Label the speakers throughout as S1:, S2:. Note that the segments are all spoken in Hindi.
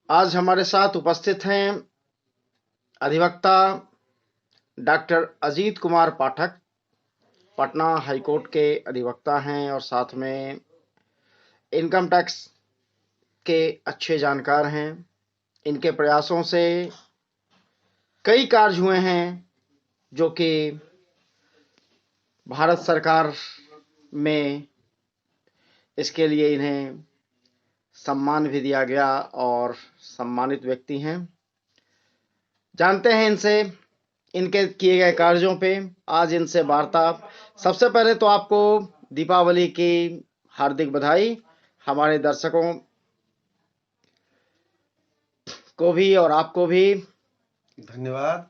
S1: आज हमारे साथ उपस्थित हैं अधिवक्ता डॉक्टर अजीत कुमार पाठक, पटना हाईकोर्ट के अधिवक्ता हैं और साथ में इनकम टैक्स के अच्छे जानकार हैं। इनके प्रयासों से कई कार्य हुए हैं जो कि भारत सरकार में इसके लिए इन्हें सम्मान भी दिया गया और सम्मानित व्यक्ति हैं। जानते हैं इनसे इनके किए गए कार्यों पे आज इनसे वार्ता। सबसे पहले तो आपको दीपावली की हार्दिक बधाई। हमारे दर्शकों को भी और आपको भी
S2: धन्यवाद।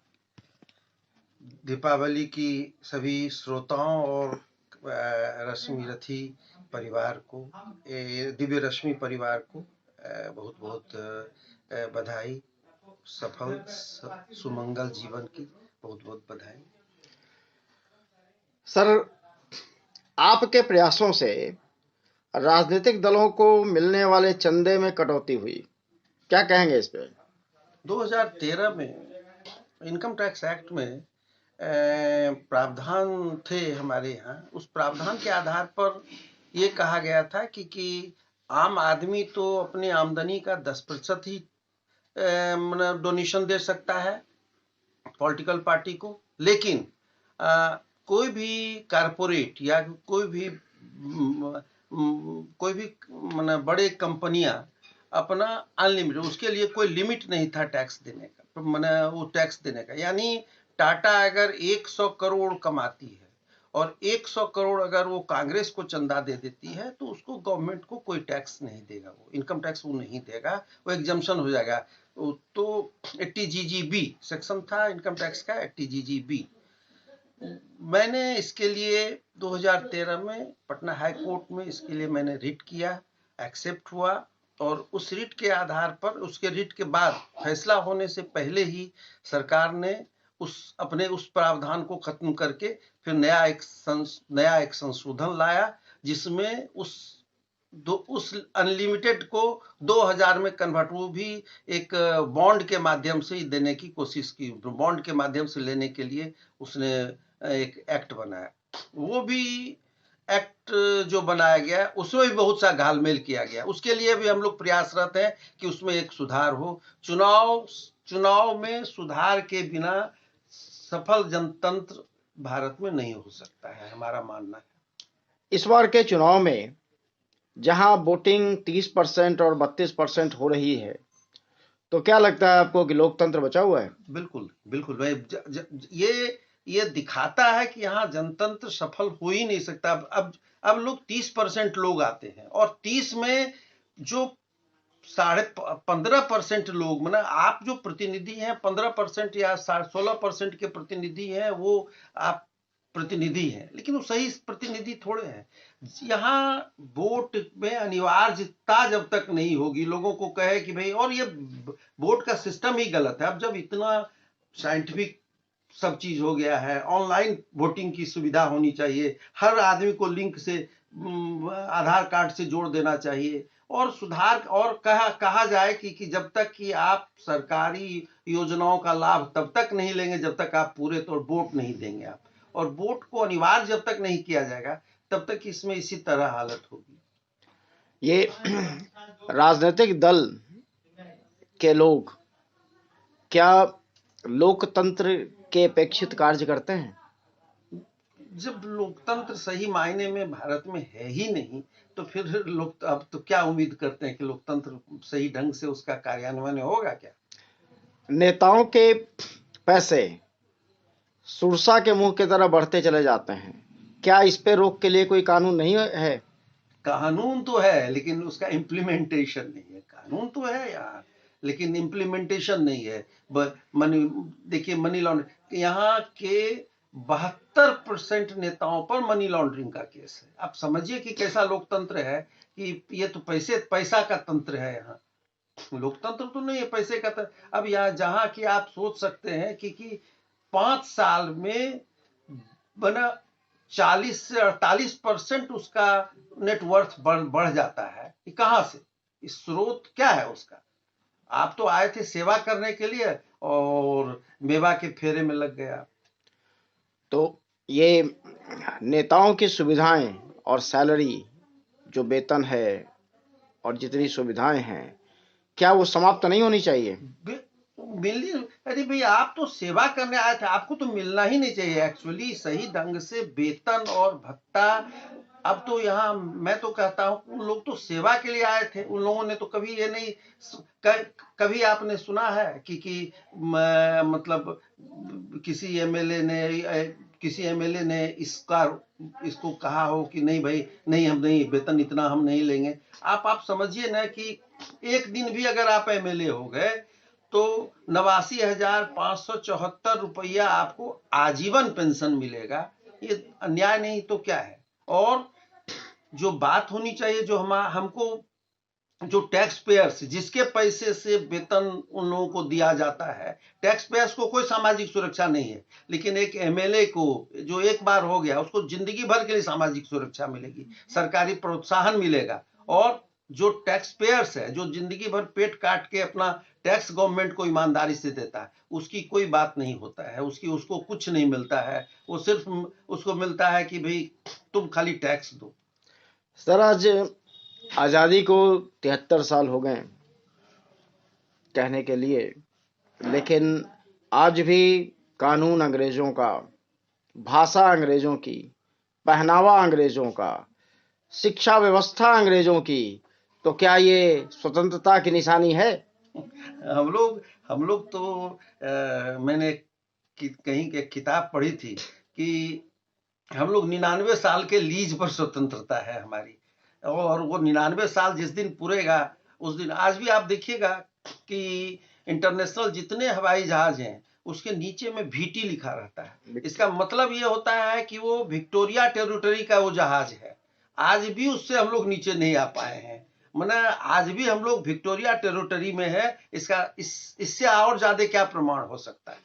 S2: दीपावली की सभी श्रोताओं और रश्मि रथी परिवार को, दिव्य रश्मि परिवार को बहुत बहुत बधाई। सफल सुमंगल जीवन की बहुत बहुत बधाई।
S1: सर, आपके प्रयासों से राजनीतिक दलों को मिलने वाले चंदे में कटौती हुई, क्या कहेंगे इस पे?
S2: 2013 में इनकम टैक्स एक्ट में प्रावधान थे हमारे यहाँ। उस प्रावधान के आधार पर ये कहा गया था कि आम आदमी तो अपनी आमदनी का 10% ही मतलब डोनेशन दे सकता है पॉलिटिकल पार्टी को, लेकिन कोई भी कारपोरेट या कोई भी मतलब बड़े कंपनियां अपना अनलिमिटेड, उसके लिए कोई लिमिट नहीं था टैक्स देने का, मतलब वो टैक्स देने का। यानी टाटा अगर 100 करोड़ कमाती है और 100 करोड़ अगर वो कांग्रेस को चंदा दे देती है तो उसको गवर्नमेंट को कोई टैक्स नहीं देगा, वो इनकम टैक्स वो नहीं देगा, वो एग्जम्पशन हो जाएगा। तो 80GGB सेक्शन था इनकम टैक्स का, 80GGB। मैंने इसके लिए 2013 में पटना हाई कोर्ट में इसके लिए मैंने रिट किया, एक्सेप्ट हुआ, और उस रिट के आधार पर, उसके रिट के बाद फैसला होने से पहले ही सरकार ने अपने उस प्रावधान को खत्म करके फिर नया एक संशोधन लाया, जिसमें उस अनलिमिटेड को 2000 में कन्वर्ट, वो भी एक बॉन्ड के माध्यम से देने की कोशिश की। बॉन्ड के माध्यम से लेने के लिए उसने एक एक्ट बनाया। वो भी एक्ट जो बनाया गया उसमें भी बहुत सा घालमेल किया गया। उसके लिए भी हम लोग प्रयासरत हैं कि उसमें एक सुधार हो। चुनाव में सुधार के बिना सफल जनतंत्र भारत में नहीं हो सकता है, हमारा मानना है।
S1: इस बार के चुनाव में जहां वोटिंग 30% और 32% हो रही है, तो क्या लगता है आपको कि लोकतंत्र बचा हुआ है?
S2: बिल्कुल बिल्कुल भाई, ये दिखाता है कि यहाँ जनतंत्र सफल हो ही नहीं सकता। अब लोग 30% लोग आते हैं और 30 में जो 15.5% लोग, मतलब आप जो प्रतिनिधि हैं 15% या 16% के प्रतिनिधि हैं, वो आप प्रतिनिधि हैं, लेकिन वो सही प्रतिनिधि थोड़े हैं। यहाँ वोट में अनिवार्यता जब तक नहीं होगी, लोगों को कहे कि भाई, और ये वोट का सिस्टम ही गलत है। अब जब इतना साइंटिफिक सब चीज हो गया है, ऑनलाइन वोटिंग की सुविधा होनी चाहिए, हर आदमी को लिंक से आधार कार्ड से जोड़ देना चाहिए, और सुधार, और कहा जाए कि जब तक कि आप सरकारी योजनाओं का लाभ तब तक नहीं लेंगे जब तक आप पूरे तौर वोट नहीं देंगे आप, और वोट को अनिवार्य जब तक नहीं किया जाएगा तब तक इसमें इसी तरह हालत होगी।
S1: ये राजनीतिक दल के लोग क्या लोकतंत्र के अपेक्षित कार्य करते हैं?
S2: जब लोकतंत्र सही मायने में भारत में है ही नहीं, तो फिर लोग अब तो क्या उम्मीद करते हैं कि लोकतंत्र सही ढंग से उसका कार्यान्वयन होगा क्या?
S1: नेताओं के पैसे सुरसा के मुंह की तरह बढ़ते चले जाते हैं। क्या इस पे रोक के लिए कोई कानून नहीं है?
S2: कानून तो है लेकिन उसका इम्प्लीमेंटेशन नहीं है। कानून तो है यार, लेकिन इम्प्लीमेंटेशन नहीं है। देखिए, मनी लॉन्ड्रिंग, यहाँ के 72% नेताओं पर मनी लॉन्ड्रिंग का केस है। आप समझिए कि कैसा लोकतंत्र है, कि ये तो पैसा का तंत्र है। यहाँ लोकतंत्र तो नहीं है, पैसे का तंत्र। अब यहाँ जहां की आप सोच सकते हैं कि 5 साल में बना 40 से 48% उसका नेटवर्थ बढ़ जाता है। ये कहां से, इस स्रोत क्या है उसका? आप तो आए थे सेवा करने के लिए और मेवा के फेरे में लग गया।
S1: तो ये नेताओं की सुविधाएं और सैलरी, जो वेतन है और जितनी सुविधाएं हैं, क्या वो समाप्त नहीं होनी चाहिए?
S2: मिलनी, अरे भाई आप तो सेवा करने आए थे, आपको तो मिलना ही नहीं चाहिए एक्चुअली सही ढंग से वेतन और भत्ता। अब तो यहाँ मैं तो कहता हूँ उन लोग तो सेवा के लिए आए थे, उन लोगों ने तो कभी ये नहीं कभी आपने सुना है कि मतलब किसी एमएलए ने इसको कहा हो कि नहीं भाई, नहीं हम नहीं, वेतन इतना हम नहीं लेंगे। आप समझिए ना कि एक दिन भी अगर आप एमएलए हो गए तो 89,574 रुपया आपको आजीवन पेंशन मिलेगा। ये अन्याय नहीं तो क्या है? और जो बात होनी चाहिए, जो हमको जो टैक्स पेयर्स, जिसके पैसे से वेतन उन लोगों को दिया जाता है, टैक्स पेयर्स को कोई सामाजिक सुरक्षा नहीं है, लेकिन एक एमएलए को जो एक बार हो गया उसको जिंदगी भर के लिए सामाजिक सुरक्षा मिलेगी, सरकारी प्रोत्साहन मिलेगा। और जो टैक्स पेयर्स है, जो जिंदगी भर पेट काट के अपना टैक्स गवर्नमेंट को ईमानदारी से देता है, उसकी कोई बात नहीं होता है, उसको कुछ नहीं मिलता है। वो सिर्फ उसको मिलता है कि भाई तुम खाली टैक्स दो।
S1: सर, आज आज़ादी को 73 साल हो गए कहने के लिए, लेकिन आज भी कानून अंग्रेजों का, भाषा अंग्रेजों की, पहनावा अंग्रेजों का, शिक्षा व्यवस्था अंग्रेजों की, तो क्या ये स्वतंत्रता की निशानी है?
S2: हम लोग तो मैंने कहीं एक किताब पढ़ी थी कि हम लोग 99 साल के लीज पर स्वतंत्रता है हमारी, और वो 99 साल जिस दिन पूरेगा उस दिन, आज भी आप देखिएगा कि इंटरनेशनल जितने हवाई जहाज हैं उसके नीचे में VT लिखा रहता है। इसका मतलब ये होता है कि वो विक्टोरिया टेरिटरी का वो जहाज है। आज भी उससे हम लोग नीचे नहीं आ पाए हैं, माने आज भी हम लोग विक्टोरिया टेरिटरी में है। इससे और ज्यादा क्या प्रमाण हो सकता है?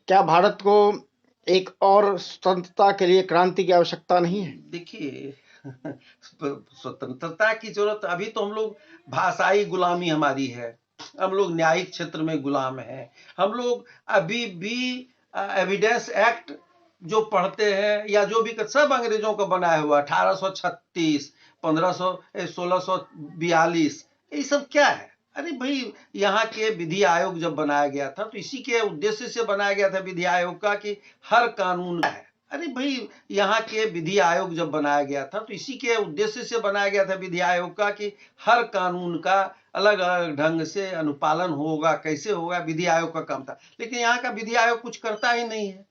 S1: क्या भारत को एक और स्वतंत्रता के लिए क्रांति की आवश्यकता नहीं है?
S2: देखिए स्वतंत्रता की जरूरत, अभी तो हम लोग भाषाई गुलामी हमारी है, हम लोग न्यायिक क्षेत्र में गुलाम हैं, हम लोग अभी भी एविडेंस एक्ट जो पढ़ते हैं या जो भी सब अंग्रेजों का बनाया हुआ 1836, 1642, ये सब क्या है? अरे भाई यहाँ के विधि आयोग जब बनाया गया था तो इसी के उद्देश्य से बनाया गया था विधि आयोग का कि हर कानून है। अरे भाई यहाँ के विधि आयोग जब बनाया गया था तो इसी के उद्देश्य से बनाया गया था विधि आयोग का कि हर कानून का अलग अलग ढंग से अनुपालन होगा, कैसे होगा, विधि आयोग का काम था। लेकिन यहाँ का विधि आयोग कुछ करता ही नहीं है।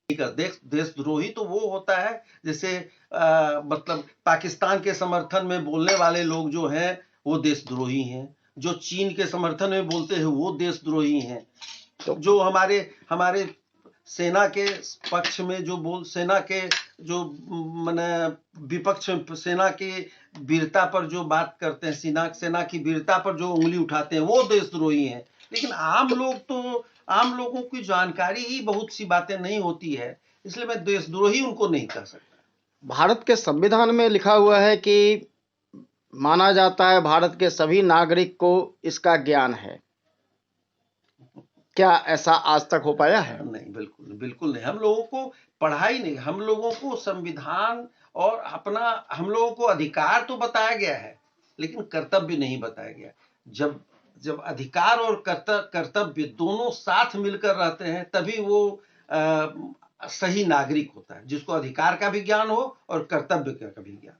S2: देशद्रोही तो वो होता है जैसे मतलब पाकिस्तान के समर्थन में बोलने वाले लोग जो हैं वो देशद्रोही हैं, जो चीन के समर्थन में बोलते हैं वो देशद्रोही हैं, तो जो हमारे सेना के पक्ष में जो सेना के जो माने विपक्ष में सेना की वीरता पर जो बात करते हैं, सेना की वीरता पर जो उंगली उठाते हैं वो देशद्रोही हैं। लेकिन आम लोगों की जानकारी ही बहुत सी बातें नहीं होती है, इसलिए मैं देशद्रोही उनको नहीं कह सकता।
S1: भारत के संविधान में लिखा हुआ है कि माना जाता है भारत के सभी नागरिक को इसका ज्ञान है। क्या ऐसा आज तक हो पाया है?
S2: नहीं, बिल्कुल नहीं। हम लोगों को पढ़ाई नहीं, हम लोगों को संविधान और अपना, हम लोगों को अधिकार तो बताया गया है लेकिन कर्तव्य नहीं बताया गया। जब अधिकार और कर्तव्य दोनों साथ मिलकर रहते हैं तभी वो सही नागरिक होता है, जिसको अधिकार का भी ज्ञान हो और कर्तव्य का भी ज्ञान।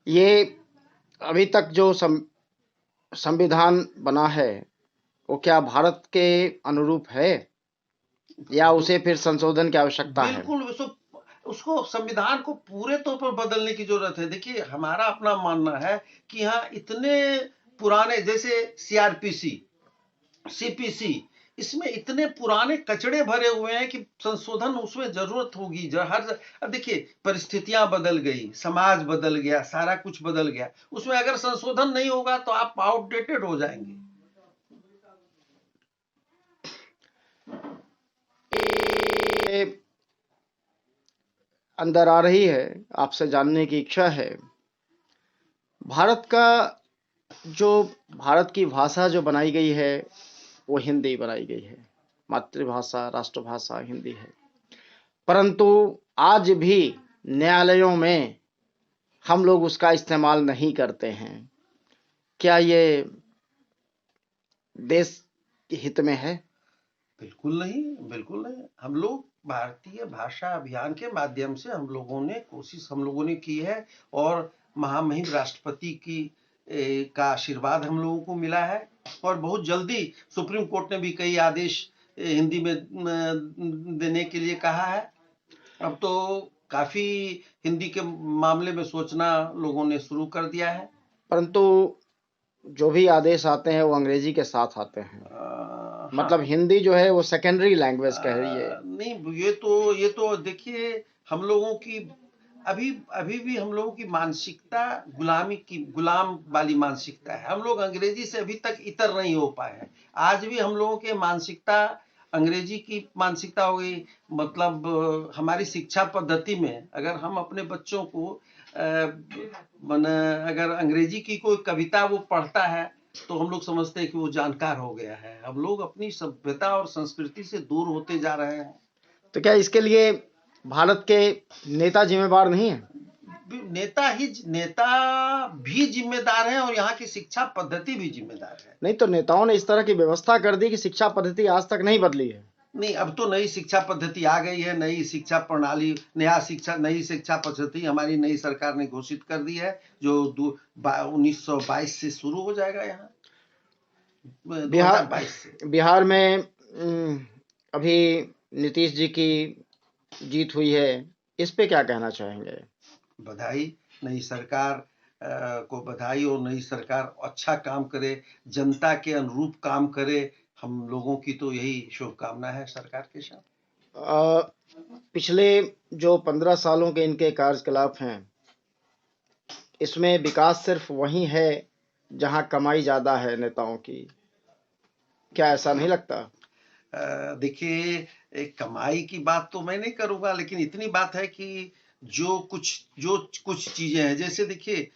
S1: ये अभी तक जो संविधान बना है वो क्या भारत के अनुरूप है या उसे फिर संशोधन की आवश्यकता है?
S2: बिल्कुल, उसको संविधान को पूरे तौर पर बदलने की जरूरत है। देखिए हमारा अपना मानना है कि यहाँ इतने पुराने जैसे CRPC, CPC, इसमें इतने पुराने कचड़े भरे हुए हैं कि संशोधन उसमें जरूरत होगी। अब देखिए परिस्थितियां बदल गई, समाज बदल गया, सारा कुछ बदल गया, उसमें अगर संशोधन नहीं होगा तो आप आउटडेटेड हो जाएंगे।
S1: अंदर आ रही है, आपसे जानने की इच्छा है, भारत का जो भारत की भाषा जो बनाई गई है वो हिंदी बनाई गई है, मातृभाषा राष्ट्रभाषा हिंदी है, परंतु आज भी न्यायालयों में हम लोग उसका इस्तेमाल नहीं करते हैं। क्या ये देश के हित में है?
S2: बिल्कुल नहीं, बिल्कुल नहीं। हम लोग भारतीय भाषा अभियान के माध्यम से हम लोगों ने की है, और महामहिम राष्ट्रपति की का आशीर्वाद हम लोगों को मिला है, और बहुत जल्दी सुप्रीम कोर्ट ने भी कई आदेश हिंदी में देने के लिए कहा है। अब तो काफी हिंदी के मामले में सोचना लोगों ने शुरू कर दिया है।
S1: परंतु जो भी आदेश आते हैं वो अंग्रेजी के साथ आते हैं। मतलब
S2: हाँ,
S1: हिंदी जो है वो सेकेंडरी लैंग्वेज कह रही है।
S2: नहीं, ये तो देखिए, हम लोगों की अभी अभी भी हम लोगों की मानसिकता गुलाम वाली मानसिकता है। हम लोग अंग्रेजी से अभी तक इतर नहीं हो पाए हैं। आज भी हम लोगों के मानसिकता अंग्रेजी की मानसिकता हो गई। मतलब हमारी शिक्षा पद्धति में अगर हम अपने बच्चों को अगर अंग्रेजी की कोई कविता वो पढ़ता है तो हम लोग समझते हैं कि वो जानकार हो गया है। हम लोग अपनी सभ्यता और संस्कृति से दूर होते जा रहे हैं।
S1: तो क्या इसके लिए भारत के नेता जिम्मेदार नहीं है?
S2: नेता भी जिम्मेदार है, और यहाँ की शिक्षा पद्धति भी जिम्मेदार है।
S1: नहीं तो नेताओं ने इस तरह की व्यवस्था कर दी कि शिक्षा पद्धति आज तक नहीं बदली है।
S2: नहीं, अब तो नई शिक्षा पद्धति आ गई है, नई शिक्षा प्रणाली, नई शिक्षा पद्धति हमारी नई सरकार ने घोषित कर दी है, जो 1922 से शुरू हो जाएगा यहाँ, 2022 से।
S1: बिहार में अभी नीतीश जी की जीत हुई है, इस पे क्या कहना चाहेंगे?
S2: बधाई, नई सरकार को बधाई, और नई सरकार अच्छा काम करे, जनता के अनुरूप काम करे। हम लोगों की तो यही शुभकामना है सरकार के साथ।
S1: पिछले जो 15 सालों के इनके कार्यकलाप हैं, इसमें विकास सिर्फ वही है जहां कमाई ज्यादा है नेताओं की। क्या ऐसा नहीं लगता?
S2: देखिए, कमाई की बात तो मैं नहीं करूंगा, लेकिन इतनी बात है कि जो कुछ चीजें हैं, जैसे देखिए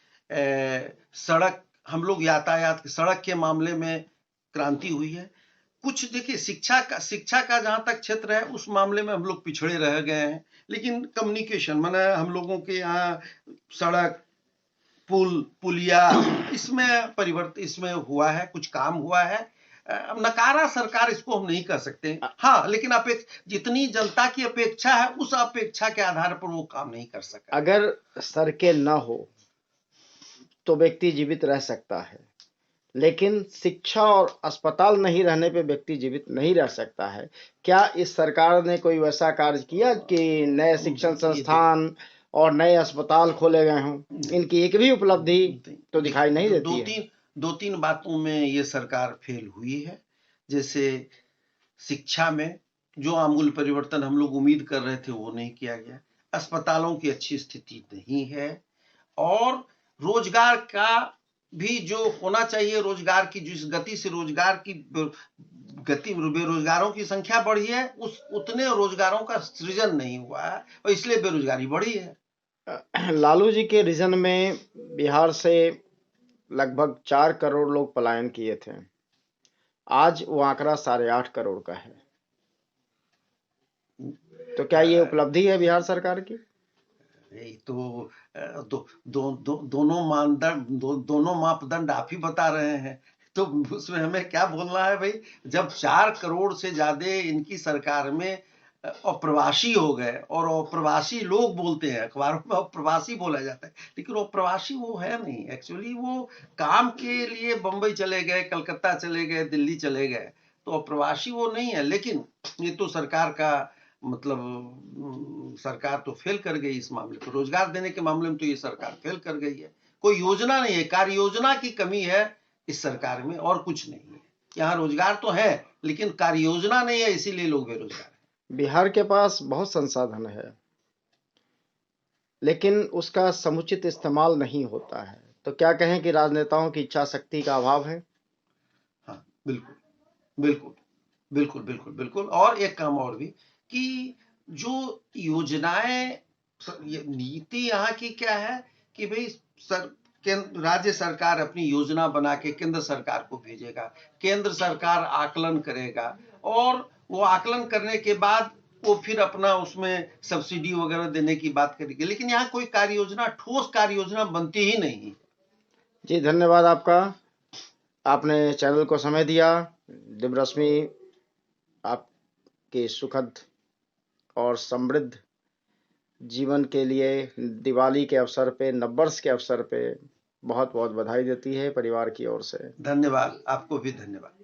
S2: सड़क, हम लोग यातायात सड़क के मामले में क्रांति हुई है। कुछ देखिए, शिक्षा का जहां तक क्षेत्र है उस मामले में हम लोग पिछड़े रह गए हैं। लेकिन कम्युनिकेशन माने हम लोगों के यहाँ सड़क, पुलिया, इसमें परिवर्तन इसमें हुआ है, कुछ काम हुआ है। अब नकारा सरकार इसको हम नहीं कर सकते। हाँ, लेकिन जितनी जनता की अपेक्षा है उस अपेक्षा के आधार पर वो काम नहीं कर सका।
S1: अगर सड़कें न हो तो व्यक्ति जीवित रह सकता है, लेकिन शिक्षा और अस्पताल नहीं रहने पे व्यक्ति जीवित नहीं रह सकता है। क्या इस सरकार ने कोई वैसा कार्य किया कि नए शिक्षण संस्थान और नए अस्पताल खोले गए हों? इनकी एक भी उपलब्धि तो दिखाई नहीं देती है।
S2: दो तीन बातों में ये सरकार फेल हुई है। जैसे शिक्षा में जो आमूल परिवर्तन हम लोग उम्मीद कर रहे थे वो नहीं किया गया, अस्पतालों की अच्छी स्थिति नहीं है, और रोजगार का भी जो होना चाहिए, रोजगार की जिस गति से रोजगार की गति, बेरोजगारों की संख्या बढ़ी है, उतने रोजगारों का सृजन नहीं हुआ है, और इसलिए बेरोजगारी बढ़ी है।
S1: लालू जी के रीजन में बिहार से लगभग 4 करोड़ लोग पलायन किए थे। आज वो आंकड़ा 8.5 करोड़ का है। तो क्या ये उपलब्धि है बिहार सरकार की?
S2: तो दोनों मापदंड आप ही बता रहे हैं, तो उसमें हमें क्या बोलना है भाई? जब 4 करोड़ से ज्यादा इनकी सरकार में अप्रवासी हो गए, और अप्रवासी लोग बोलते हैं, अखबारों में अप्रवासी बोला जाता है, लेकिन अप्रवासी वो है नहीं। एक्चुअली वो काम के लिए बंबई चले गए, कलकत्ता चले गए, दिल्ली चले गए, तो अप्रवासी वो नहीं है। लेकिन ये तो सरकार का मतलब सरकार तो फेल कर गई इस मामले पर, रोजगार देने के मामले में तो ये सरकार फेल कर गई है। कोई योजना नहीं है, कार्य योजना की कमी है इस सरकार में, और कुछ नहीं है। यहाँ रोजगार तो है लेकिन कार्य योजना नहीं है, इसीलिए लोग बेरोजगार हैं।
S1: बिहार के पास बहुत संसाधन है, लेकिन उसका समुचित इस्तेमाल नहीं होता है। तो क्या कहें कि राजनेताओं की इच्छा शक्ति का अभाव है?
S2: हाँ, बिल्कुल बिल्कुल बिल्कुल बिल्कुल बिल्कुल। और एक काम और भी कि जो योजनाएं, नीति यहाँ की क्या है कि भाई राज्य सरकार अपनी योजना बना के केंद्र सरकार को भेजेगा, केंद्र सरकार आकलन करेगा और वो आकलन करने के बाद वो फिर अपना उसमें सब्सिडी वगैरह देने की बात करेगी। लेकिन यहाँ कोई कार्य योजना, ठोस कार्य योजना बनती ही नहीं।
S1: जी धन्यवाद आपका, आपने चैनल को समय दिया। दिव्यरश्मि आपके सुखद और समृद्ध जीवन के लिए दिवाली के अवसर पे, नववर्ष के अवसर पे बहुत बहुत बधाई देती है परिवार की ओर से।
S2: धन्यवाद, आपको भी धन्यवाद।